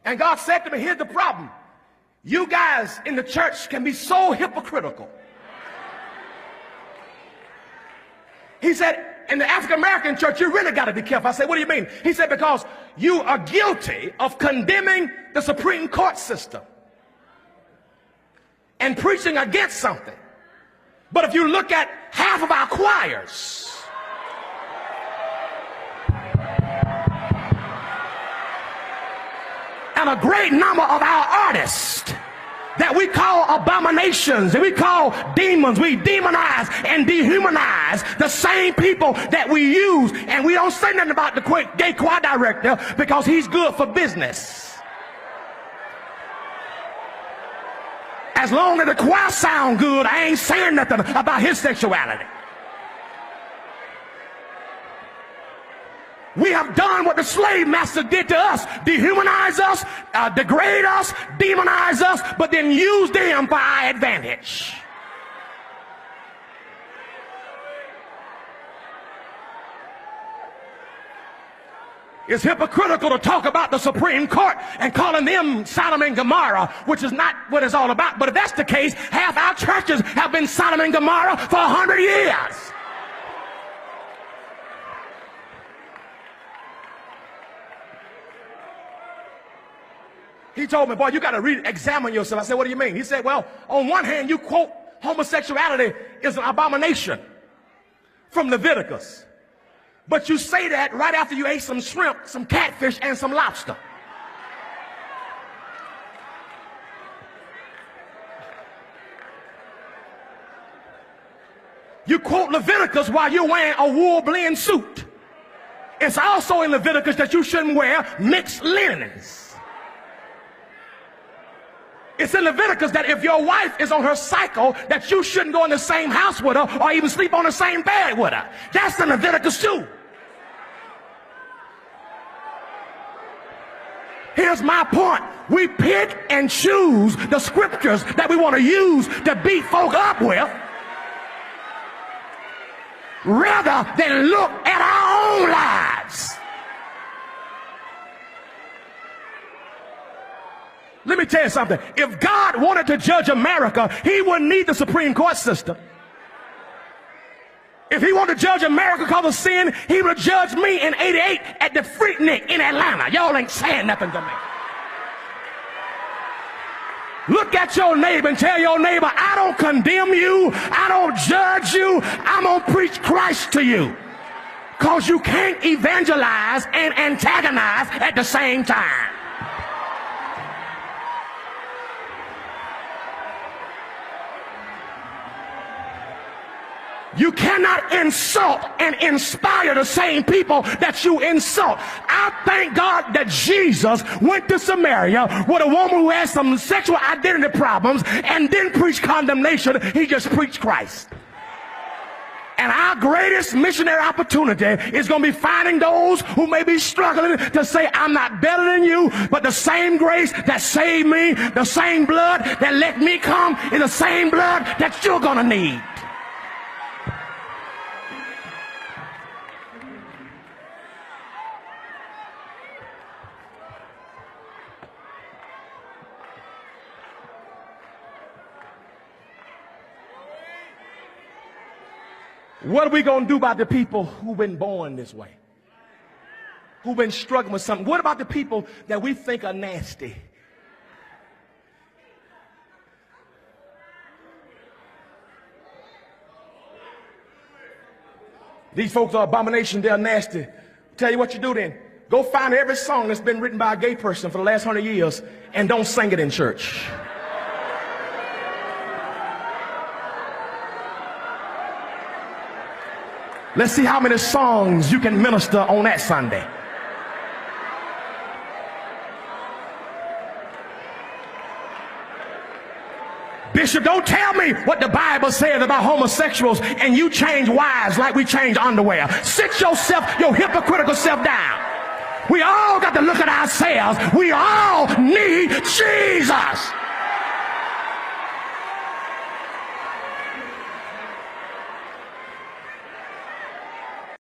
And God said to me, here's the problem. You guys in the church can be so hypocritical. He said, in the African American church, you really got to be careful. I said, what do you mean? He said, because you are guilty of condemning the Supreme Court system and preaching against something. But if you look at half of our choirs, and a great number of our artists that we call abominations and we call demons, we demonize and dehumanize the same people that we use, and we don't say nothing about the gay choir director because he's good for business. As long as the choir sound good, I ain't saying nothing about his sexuality. We have done what the slave master did to us: dehumanize us, degrade us, demonize us, but then use them for our advantage. It's hypocritical to talk about the Supreme Court and calling them Sodom and Gomorrah, which is not what it's all about. But if that's the case, half our churches have been Sodom and Gomorrah for 100 years. He told me, boy, you got to re-examine yourself. I said, what do you mean? He said, well, on one hand, you quote homosexuality is an abomination from Leviticus. But you say that right after you ate some shrimp, some catfish, and some lobster. You quote Leviticus while you're wearing a wool blend suit. It's also in Leviticus that you shouldn't wear mixed linens. It's in Leviticus that if your wife is on her cycle, that you shouldn't go in the same house with her or even sleep on the same bed with her. That's in Leviticus too. Here's my point. We pick and choose the scriptures that we want to use to beat folk up with, rather than look at our own lives. Let me tell you something. If God wanted to judge America, he wouldn't need the Supreme Court system. If he wanted to judge America because of sin, he would judge me in '88 at the Freaknik in Atlanta. Y'all ain't saying nothing to me. Look at your neighbor and tell your neighbor, I don't condemn you. I don't judge you. I'm going to preach Christ to you. Because you can't evangelize and antagonize at the same time. You cannot insult and inspire the same people that you insult. I thank God that Jesus went to Samaria with a woman who had some sexual identity problems and didn't preach condemnation. He just preached Christ. And our greatest missionary opportunity is going to be finding those who may be struggling to say, I'm not better than you, but the same grace that saved me, the same blood that let me come, is the same blood that you're going to need. What are we going to do about the people who've been born this way? Who've been struggling with something? What about the people that we think are nasty? These folks are abomination, they're nasty. Tell you what you do then. Go find every song that's been written by a gay person for the last 100 years and don't sing it in church. Let's see how many songs you can minister on that Sunday. Bishop, don't tell me what the Bible says about homosexuals and you change wives like we change underwear. Sit yourself, your hypocritical self down. We all got to look at ourselves. We all need Jesus.